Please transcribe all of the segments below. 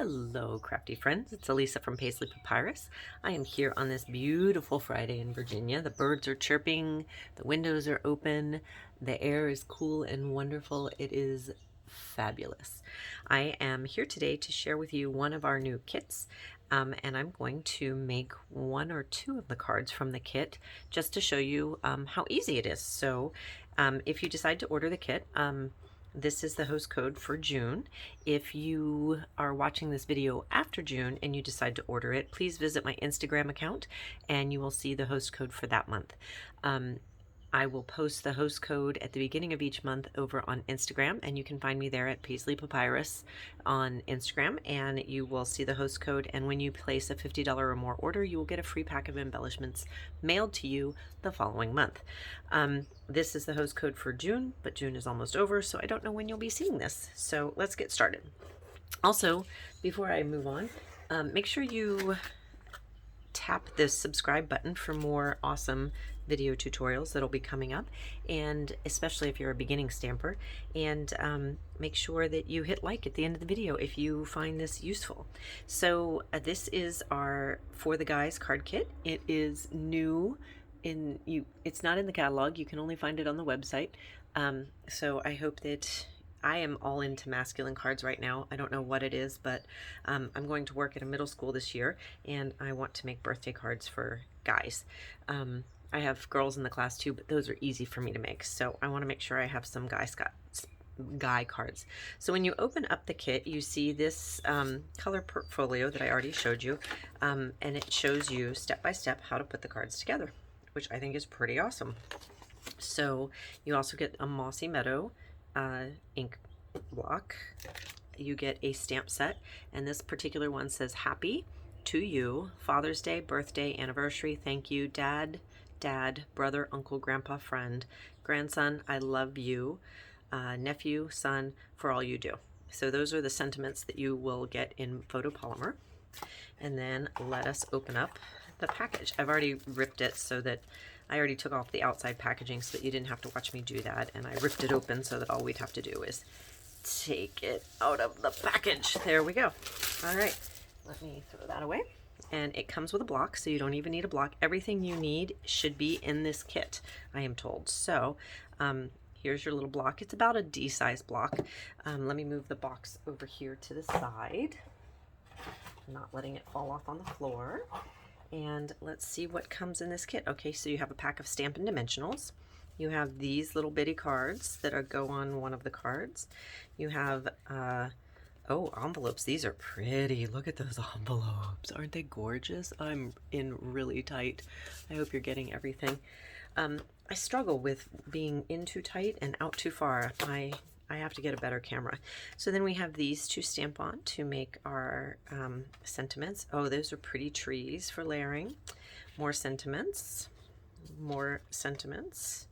Hello, crafty friends. It's Elisa from Paisley Papyrus. I am here on this beautiful Friday in Virginia. The birds are chirping, the windows are open, the air is cool and wonderful. It is fabulous. I am here today to share with you one of our new kits, and I'm going to make one or two of the cards from the kit just to show you how easy it is. So if you decide to order the kit, this is the host code for June. If you are watching this video after June and you decide to order it, please visit my Instagram account and you will see the host code for that month. I will post the host code at the beginning of each month over on Instagram, and you can find me there at Paisley Papyrus on Instagram, and you will see the host code. And when you place a $50 or more order, you will get a free pack of embellishments mailed to you the following month. This is the host code for June, but June is almost over, so I don't know when you'll be seeing this. So let's get started. Also, before I move on, make sure you tap this subscribe button for more awesome video tutorials that'll be coming up, and especially if you're a beginning stamper, and make sure that you hit like at the end of the video if you find this useful. So this is our For the Guys card kit. It is new it's not in the catalog. You can only find it on the website. So I hope that I am all into masculine cards right now. I don't know what it is, but I'm going to work at a middle school this year, and I want to make birthday cards for guys. I have girls in the class too, but those are easy for me to make. So I want to make sure I have some guy cards. So when you open up the kit, you see this color portfolio that I already showed you, and it shows you step by step how to put the cards together, which I think is pretty awesome. So you also get a Mossy Meadow ink block. You get a stamp set, and this particular one says happy to you, Father's Day, birthday, anniversary, thank you, dad, brother, uncle, grandpa, friend, grandson, I love you, nephew, son, for all you do. So those are the sentiments that you will get in photopolymer. And then let us open up the package. I've already ripped it so that I already took off the outside packaging so that you didn't have to watch me do that, and I ripped it open so that all we'd have to do is take it out of the package. There we go. All right, let me throw that away. And it comes with a block, so you don't even need a block. Everything you need should be in this kit, I am told. So here's your little block. It's about a D-size block. Let me move the box over here to the side, not letting it fall off on the floor. And let's see what comes in this kit. Okay, so you have a pack of Stampin' Dimensionals. You have these little bitty cards that go on one of the cards. You have, oh, envelopes. These are pretty. Look at those envelopes. Aren't they gorgeous? I'm in really tight. I hope you're getting everything. I struggle with being in too tight and out too far. I have to get a better camera. So then we have these to stamp on to make our sentiments. Oh, those are pretty trees for layering. More sentiments. More sentiments.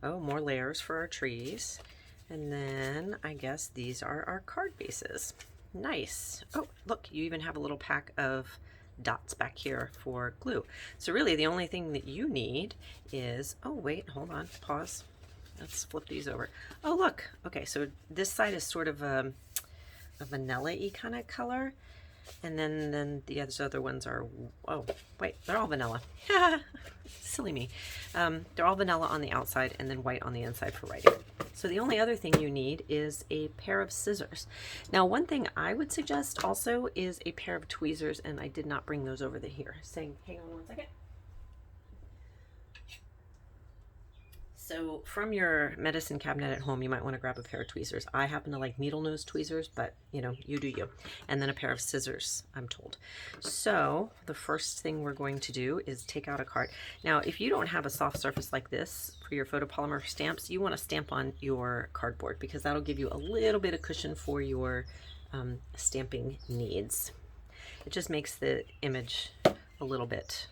Oh, more layers for our trees. And then I guess these are our card bases. Nice. Oh, look, you even have a little pack of dots back here for glue. So really the only thing that you need is, oh wait, hold on, pause. Let's flip these over. Oh, look. Okay, so this side is sort of a vanilla-y kind of color. And then the other ones are, oh, wait, they're all vanilla. Silly me. They're all vanilla on the outside and then white on the inside for writing. So the only other thing you need is a pair of scissors. Now, one thing I would suggest also is a pair of tweezers, and I did not bring those over here. Hang on one second. So from your medicine cabinet at home, you might want to grab a pair of tweezers. I happen to like needle nose tweezers, but you know, you do you. And then a pair of scissors, I'm told. So the first thing we're going to do is take out a card. Now, if you don't have a soft surface like this for your photopolymer stamps, you want to stamp on your cardboard because that'll give you a little bit of cushion for your stamping needs. It just makes the image a little bit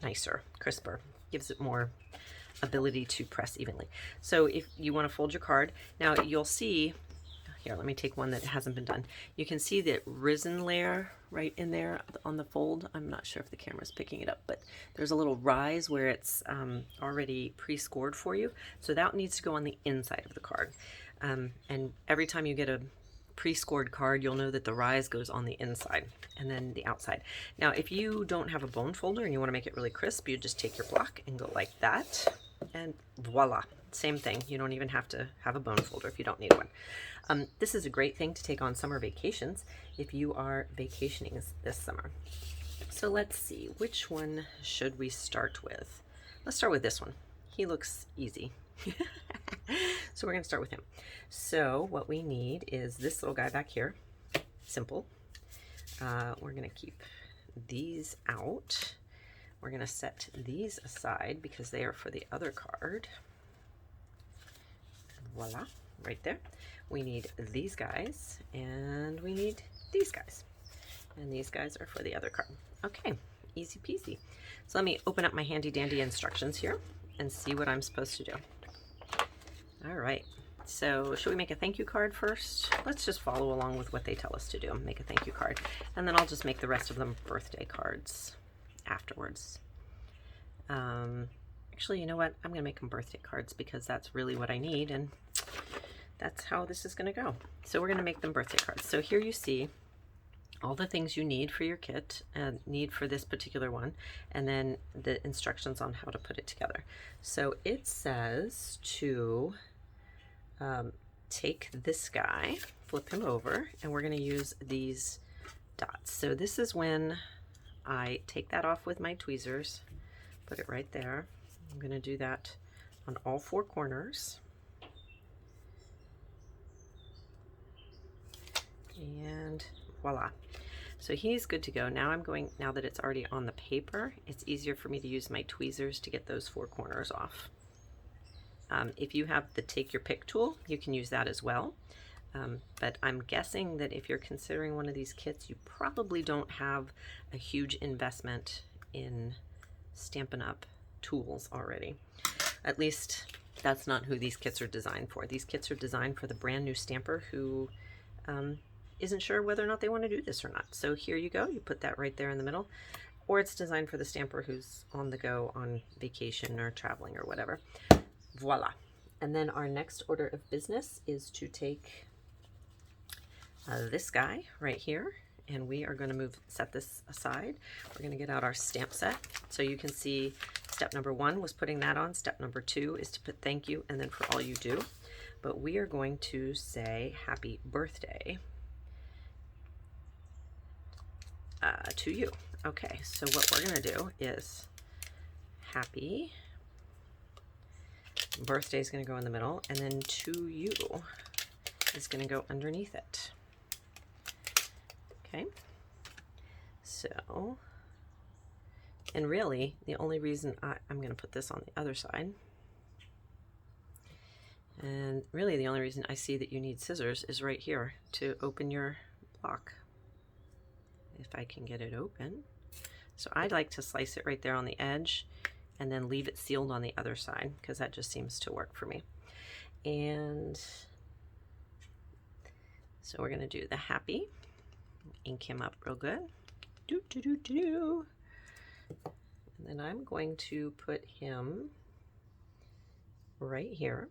nicer, crisper, gives it more ability to press evenly. So if you want to fold your card, now you'll see, here, let me take one that hasn't been done. You can see the risen layer right in there on the fold. I'm not sure if the camera's picking it up, but there's a little rise where it's already pre-scored for you. So that needs to go on the inside of the card. And every time you get a pre-scored card, you'll know that the rise goes on the inside and then the outside. Now, if you don't have a bone folder and you want to make it really crisp, you just take your block and go like that, and voila, same thing. You don't even have to have a bone folder if you don't need one. This is a great thing to take on summer vacations if you are vacationing this summer. So let's see, which one should we start with? Let's start with this one. He looks easy. So we're going to start with him. So what we need is this little guy back here. Simple. We're going to keep these out. We're going to set these aside because they are for the other card. Voila, right there. We need these guys and we need these guys. And these guys are for the other card. Okay, easy peasy. So let me open up my handy dandy instructions here and see what I'm supposed to do. All right, so should we make a thank you card first? Let's just follow along with what they tell us to do. Make a thank you card. And then I'll just make the rest of them birthday cards afterwards. Actually, you know what? I'm gonna make them birthday cards because that's really what I need, and that's how this is gonna go. So we're gonna make them birthday cards. So here you see all the things you need for your kit and need for this particular one, and then the instructions on how to put it together. So it says to take this guy, flip him over, and we're going to use these dots. So this is when I take that off with my tweezers, put it right there. I'm going to do that on all four corners. And voila. So he's good to go. Now now that it's already on the paper, it's easier for me to use my tweezers to get those four corners off. If you have the take your pick tool, you can use that as well. But I'm guessing that if you're considering one of these kits, you probably don't have a huge investment in Stampin' Up! Tools already. At least that's not who these kits are designed for. These kits are designed for the brand new stamper who isn't sure whether or not they want to do this or not. So here you go, you put that right there in the middle. Or it's designed for the stamper who's on the go on vacation or traveling or whatever. Voila. And then our next order of business is to take this guy right here, and we are going to set this aside. We're going to get out our stamp set. So you can see step number 1 was putting that on. Step number 2 is to put thank you and then for all you do. But we are going to say happy birthday to you. Okay, so what we're going to do is happy birthday is going to go in the middle, and then to you is going to go underneath it. Okay, so, and really the only reason I'm going to put this on the other side, and really the only reason I see that you need scissors is right here to open your block. If I can get it open. So I'd like to slice it right there on the edge and then leave it sealed on the other side because that just seems to work for me. And so we're going to do the happy, ink him up real good. Do, do, do, do. And then I'm going to put him right here.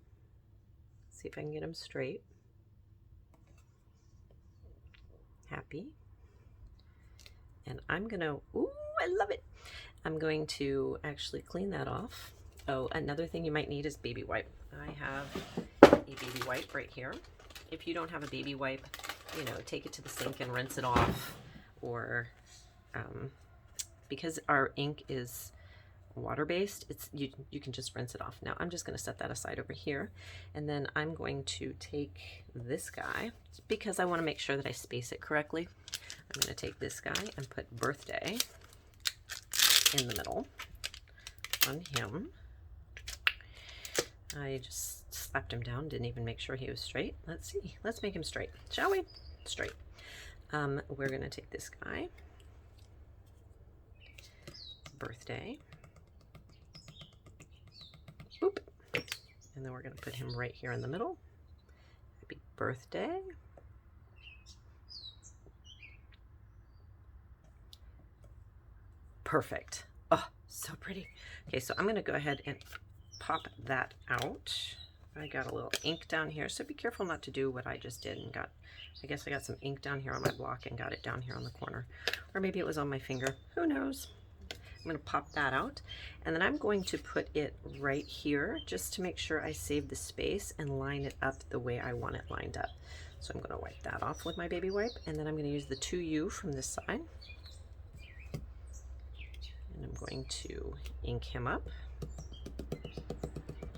See if I can get him straight. Happy. And I'm gonna, ooh, I love it. I'm going to actually clean that off. Oh, another thing you might need is baby wipe. I have a baby wipe right here. If you don't have a baby wipe, you know, take it to the sink and rinse it off. Or because our ink is water-based, you can just rinse it off. Now I'm just going to set that aside over here, and then I'm going to take this guy because I want to make sure that I space it correctly. I'm going to take this guy and put birthday in the middle on him. I just slapped him down, didn't even make sure he was straight. Let's see, let's make him straight, shall we? Straight. We're going to take this guy, birthday, boop, and then we're going to put him right here in the middle. Happy birthday. Perfect. Oh, so pretty. Okay, so I'm going to go ahead and pop that out. I got a little ink down here, so be careful not to do what I just did and I guess I got some ink down here on my block and got it down here on the corner. Or maybe it was on my finger, who knows? I'm gonna pop that out, and then I'm going to put it right here just to make sure I save the space and line it up the way I want it lined up. So I'm gonna wipe that off with my baby wipe, and then I'm gonna use the 2U from this side. And I'm going to ink him up.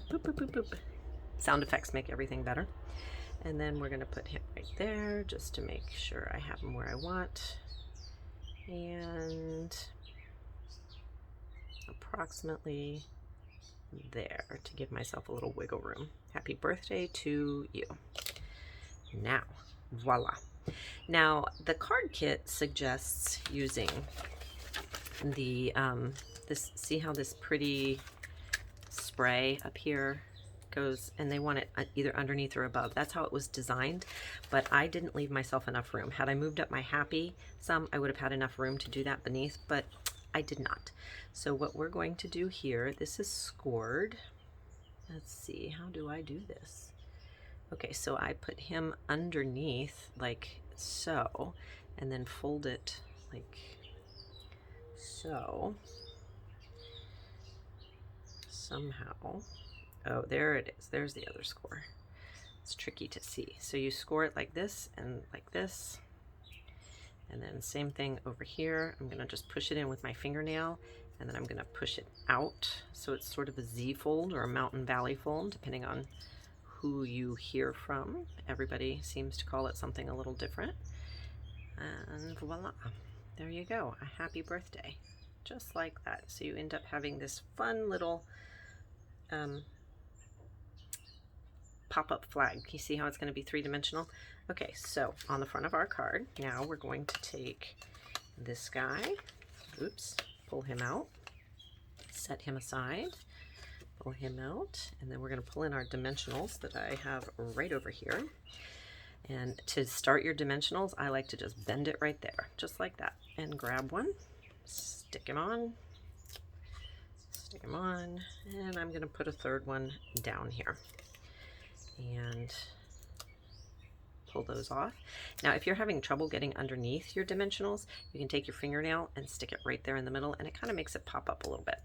Boop, boop, boop, boop. Sound effects make everything better. And then we're gonna put him right there just to make sure I have him where I want. And approximately there to give myself a little wiggle room. Happy birthday to you. Now, voila. Now, the card kit suggests using the, see how this pretty spray up here goes, and they want it either underneath or above. That's how it was designed, but I didn't leave myself enough room. Had I moved up my happy some, I would have had enough room to do that beneath, but I did not. So what we're going to do here, this is scored. Let's see, how do I do this? Okay, so I put him underneath like so, and then fold it like so. Somehow, oh, there it is. There's the other score. It's tricky to see. So you score it like this and like this. And then same thing over here. I'm gonna just push it in with my fingernail, and then I'm gonna push it out. So it's sort of a Z fold or a mountain valley fold, depending on who you hear from. Everybody seems to call it something a little different. And voila, there you go, a happy birthday. Just like that. So you end up having this fun little pop-up flag. You see how it's going to be three-dimensional? Okay, so on the front of our card, now we're going to take this guy, oops, pull him out, set him aside, pull him out, and then we're going to pull in our dimensionals that I have right over here. And to start your dimensionals, I like to just bend it right there, just like that, and grab one, stick him on, and I'm going to put a third one down here and pull those off. Now, if you're having trouble getting underneath your dimensionals, you can take your fingernail and stick it right there in the middle, and it kind of makes it pop up a little bit.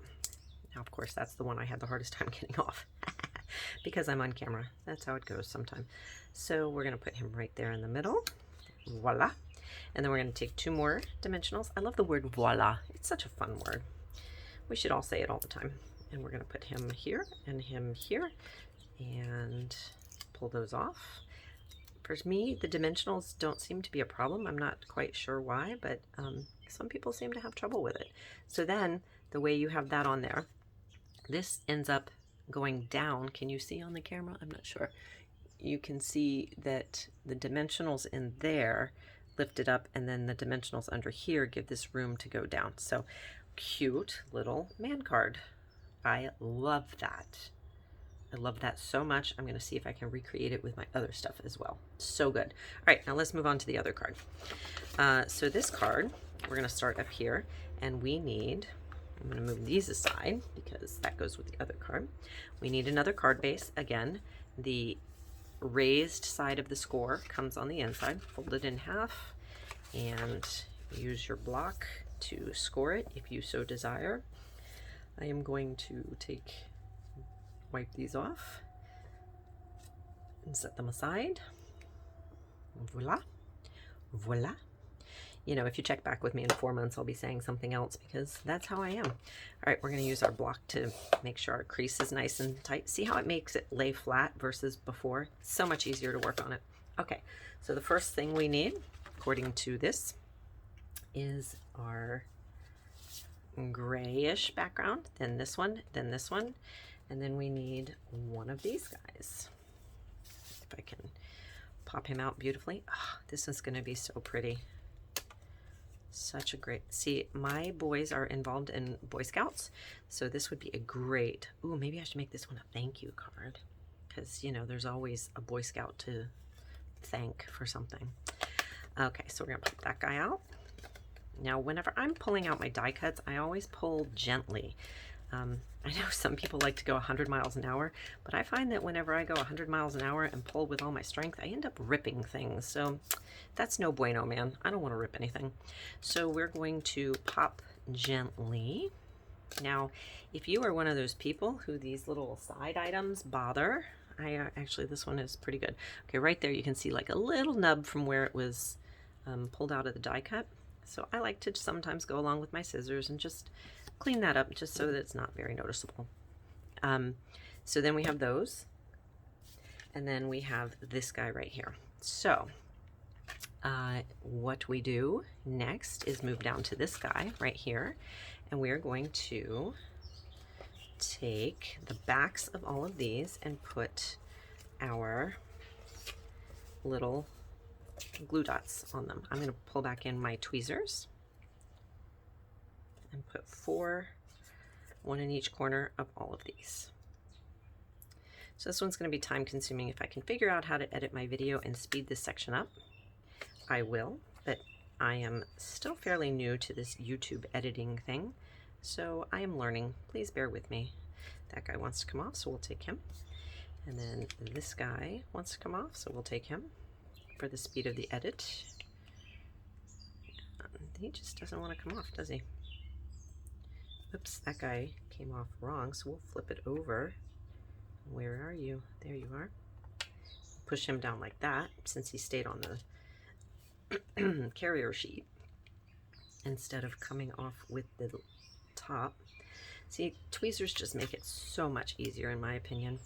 Now, of course, that's the one I had the hardest time getting off because I'm on camera. That's how it goes sometimes. So we're going to put him right there in the middle. Voila. And then we're going to take two more dimensionals. I love the word voila. It's such a fun word. We should all say it all the time. And we're going to put him here and him here and pull those off. For me, the dimensionals don't seem to be a problem. I'm not quite sure why, but some people seem to have trouble with it. So then the way you have that on there, this ends up going down. Can you see on the camera? I'm not sure. You can see that the dimensionals in there lift it up, and then the dimensionals under here give this room to go down. So cute little man card. I love that. I love that so much. I'm going to see if I can recreate it with my other stuff as well. So good. All right, now let's move on to the other card. So this card, we're going to start up here, and we need, I'm going to move these aside because that goes with the other card. We need another card base. Again, the raised side of the score comes on the inside. Fold it in half and use your block to score it if you so desire. I am going to wipe these off and set them aside. Voila, voila. You know, if you check back with me in 4 months, I'll be saying something else because that's how I am. All right, we're going to use our block to make sure our crease is nice and tight. See how it makes it lay flat versus before? So much easier to work on it. Okay, so the first thing we need, according to this, is our grayish background, then this one, and then we need one of these guys. If I can pop him out beautifully. Oh, this is going to be so pretty. Such a great, see, my boys are involved in Boy Scouts, so this would be a great, ooh, maybe I should make this one a thank you card, because, you know, there's always a Boy Scout to thank for something. Okay, so we're going to pop that guy out. Now, whenever I'm pulling out my die cuts, I always pull gently. I know some people like to go 100 miles an hour, but I find that whenever I go 100 miles an hour and pull with all my strength, I end up ripping things. So that's no bueno, man. I don't want to rip anything. So we're going to pop gently. Now, if you are one of those people who these little side items bother, actually, this one is pretty good. Okay, right there you can see like a little nub from where it was pulled out of the die cut. So I like to sometimes go along with my scissors and just clean that up just so that it's not very noticeable. So then we have those, and then we have this guy right here. So what we do next is move down to this guy right here, and we're going to take the backs of all of these and put our little glue dots on them. I'm going to pull back in my tweezers and put 4, 1 in each corner of all of these. So this one's going to be time consuming. If I can figure out how to edit my video and speed this section up, I will, but I am still fairly new to this YouTube editing thing, so I am learning. Please bear with me. That guy wants to come off, so we'll take him. And then this guy wants to come off, so we'll take him for the speed of the edit. He just doesn't want to come off, does he? Oops, that guy came off wrong, so we'll flip it over. Where are you? There you are. Push him down like that, since he stayed on the carrier sheet instead of coming off with the top. See, tweezers just make it so much easier in my opinion.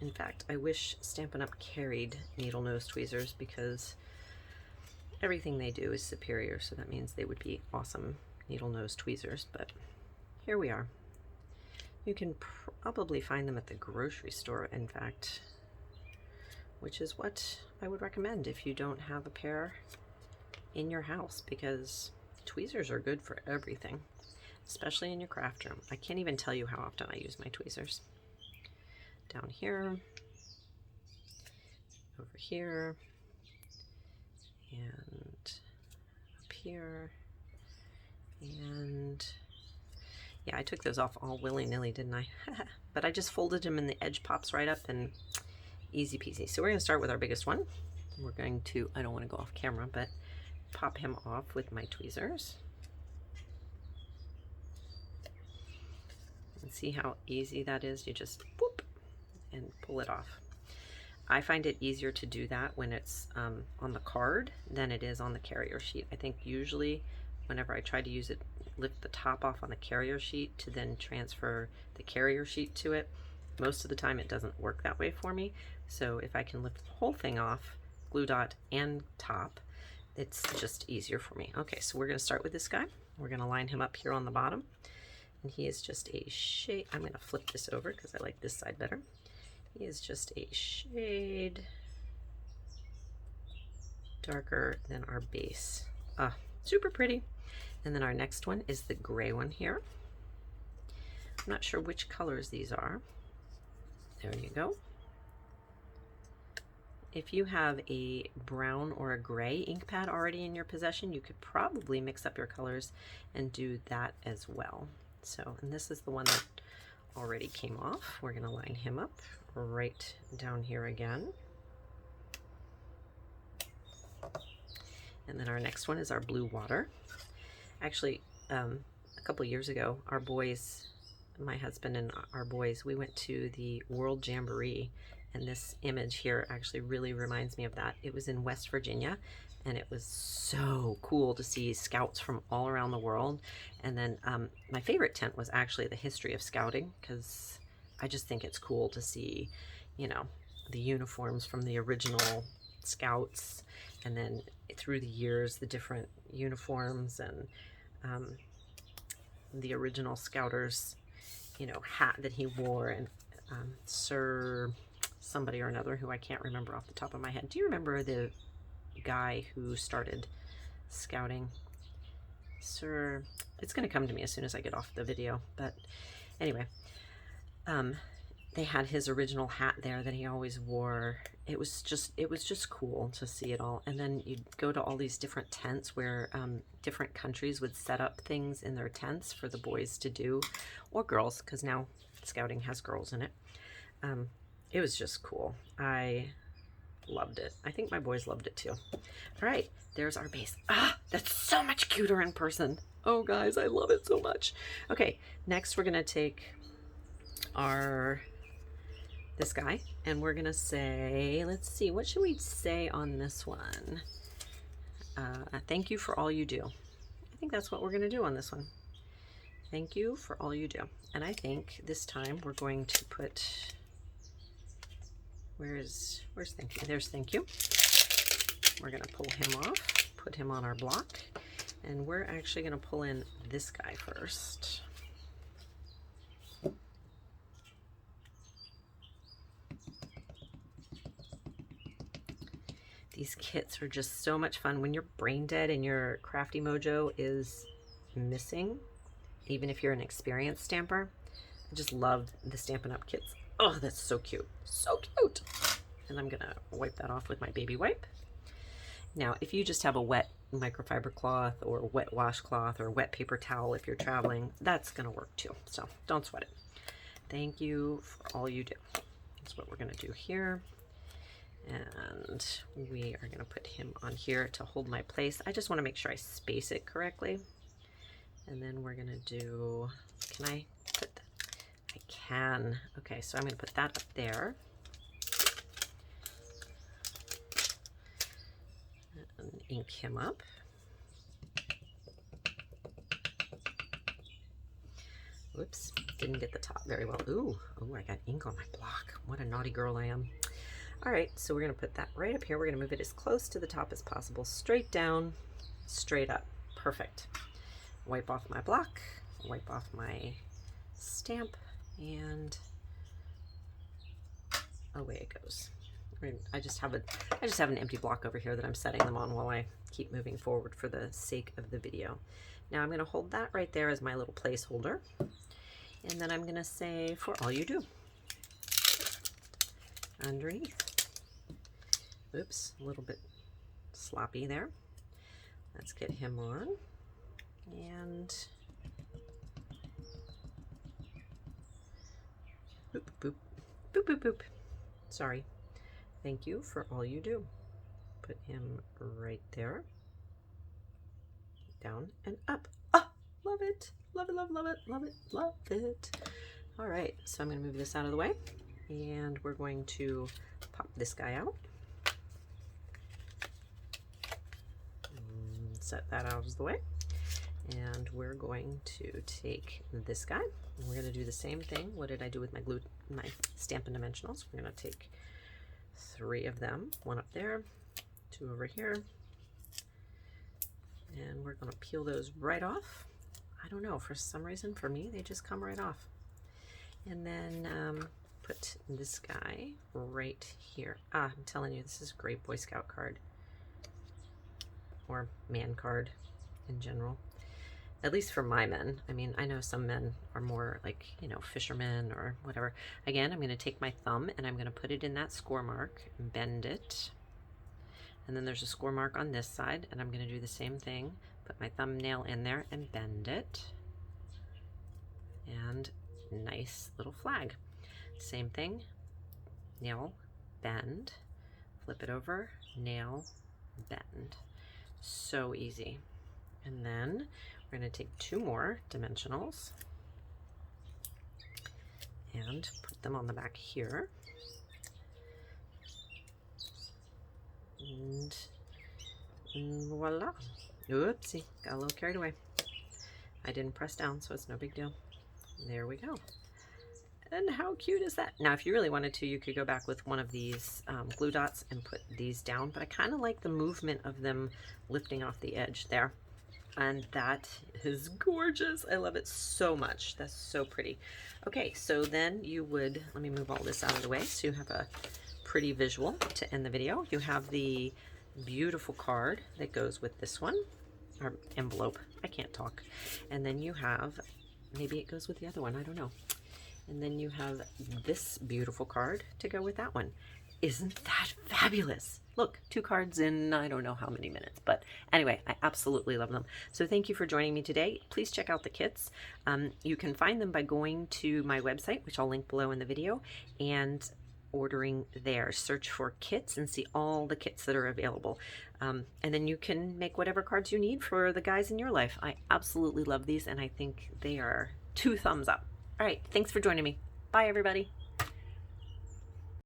In fact, I wish Stampin' Up! Carried needle nose tweezers, because everything they do is superior, so that means they would be awesome needle nose tweezers, but here we are. You can probably find them at the grocery store, in fact, which is what I would recommend if you don't have a pair in your house, because tweezers are good for everything, especially in your craft room. I can't even tell you how often I use my tweezers. Down here, over here, and up here, and yeah, I took those off all willy-nilly, didn't I? But I just folded them and the edge pops right up and easy peasy. So we're going to start with our biggest one. We're going to, I don't want to go off camera, but pop him off with my tweezers. And see how easy that is? You just whoop and pull it off. I find it easier to do that when it's on the card than it is on the carrier sheet. I think usually whenever I try to use it, lift the top off on the carrier sheet to then transfer the carrier sheet to it, most of the time it doesn't work that way for me. So if I can lift the whole thing off, glue dot and top, it's just easier for me. Okay, so we're going to start with this guy. We're going to line him up here on the bottom, and he is just a shade. I'm going to flip this over because I like this side better. He is just a shade darker than our base. Super pretty. And then our next one is the gray one here. I'm not sure which colors these are. There you go. If you have a brown or a gray ink pad already in your possession, you could probably mix up your colors and do that as well. So, and this is the one that already came off. We're going to line him up right down here again. And then our next one is our blue water. Actually, a couple years ago, our boys, my husband and our boys, we went to the World Jamboree, and this image here actually really reminds me of that. It was in West Virginia, and it was so cool to see scouts from all around the world. And then my favorite tent was actually the history of scouting, because I just think it's cool to see, you know, the uniforms from the original scouts, and then through the years, the different uniforms and the original scouters, you know, hat that he wore, and Sir somebody or another who I can't remember off the top of my head. Do you remember the guy who started scouting? Sir, it's going to come to me as soon as I get off the video, but anyway, they had his original hat there that he always wore. It was just cool to see it all. And then you'd go to all these different tents where different countries would set up things in their tents for the boys to do, or girls, because now Scouting has girls in it. It was just cool. I loved it. I think my boys loved it too. All right, there's our base. Ah, that's so much cuter in person. Oh guys, I love it so much. Okay, next we're gonna take this guy, and we're gonna say, let's see, what should we say on this one? Thank you for all you do. I think that's what we're gonna do on this one. Thank you for all you do. And I think this time we're going to put, where's thank you? There's thank you. We're gonna pull him off, put him on our block, and we're actually gonna pull in this guy first. These kits are just so much fun when you're brain dead and your crafty mojo is missing, even if you're an experienced stamper. I just love the Stampin' Up! Kits. Oh, that's so cute. So cute. And I'm gonna wipe that off with my baby wipe. Now, if you just have a wet microfiber cloth or wet washcloth or wet paper towel if you're traveling, that's gonna work too. So don't sweat it. Thank you for all you do. That's what we're gonna do here. And we are going to put him on here to hold my place. I just want to make sure I space it correctly. And then we're going to do, can I put that? I can. Okay, so I'm going to put that up there. And ink him up. Whoops, didn't get the top very well. Ooh, I got ink on my block. What a naughty girl I am. All right, so we're gonna put that right up here. We're gonna move it as close to the top as possible, straight down, straight up. Perfect. Wipe off my block, wipe off my stamp, and away it goes. I just have an empty block over here that I'm setting them on while I keep moving forward for the sake of the video. Now I'm gonna hold that right there as my little placeholder, and then I'm gonna say, for all you do, underneath. Oops, a little bit sloppy there. Let's get him on. And boop, boop, boop, boop, boop. Sorry. Thank you for all you do. Put him right there. Down and up. Oh, love it. Love it, love, love it, love it, love it. All right, so I'm gonna move this out of the way, and we're going to pop this guy out. Set that out of the way, and we're going to take this guy, and we're going to do the same thing. What did I do with my Stampin' Dimensionals? We're going to take 3 of them, 1 up there, 2 over here, and we're going to peel those right off. I don't know, for some reason for me they just come right off. And then put this guy right here. I'm telling you, this is a great Boy Scout card, or man card in general, at least for my men. I mean, I know some men are more like, you know, fishermen or whatever. Again, I'm going to take my thumb and I'm going to put it in that score mark and bend it, and then there's a score mark on this side, and I'm going to do the same thing, put my thumbnail in there and bend it, and nice little flag. Same thing, nail, bend, flip it over, nail, bend. So easy. And then we're going to take 2 more dimensionals and put them on the back here. And voila. Oopsie, got a little carried away. I didn't press down, so it's no big deal. There we go. And how cute is that? Now, if you really wanted to, you could go back with one of these glue dots and put these down, but I kind of like the movement of them lifting off the edge there. And that is gorgeous. I love it so much. That's so pretty. Okay, so then you would, let me move all this out of the way so you have a pretty visual to end the video. You have the beautiful card that goes with this one, or envelope. I can't talk. And then you have, maybe it goes with the other one, I don't know. And then you have this beautiful card to go with that one. Isn't that fabulous? Look, 2 cards in I don't know how many minutes, but anyway, I absolutely love them. So thank you for joining me today. Please check out the kits. You can find them by going to my website, which I'll link below in the video, and ordering there. Search for kits and see all the kits that are available. And then you can make whatever cards you need for the guys in your life. I absolutely love these, and I think they are 2 thumbs up. All right, thanks for joining me. Bye, everybody.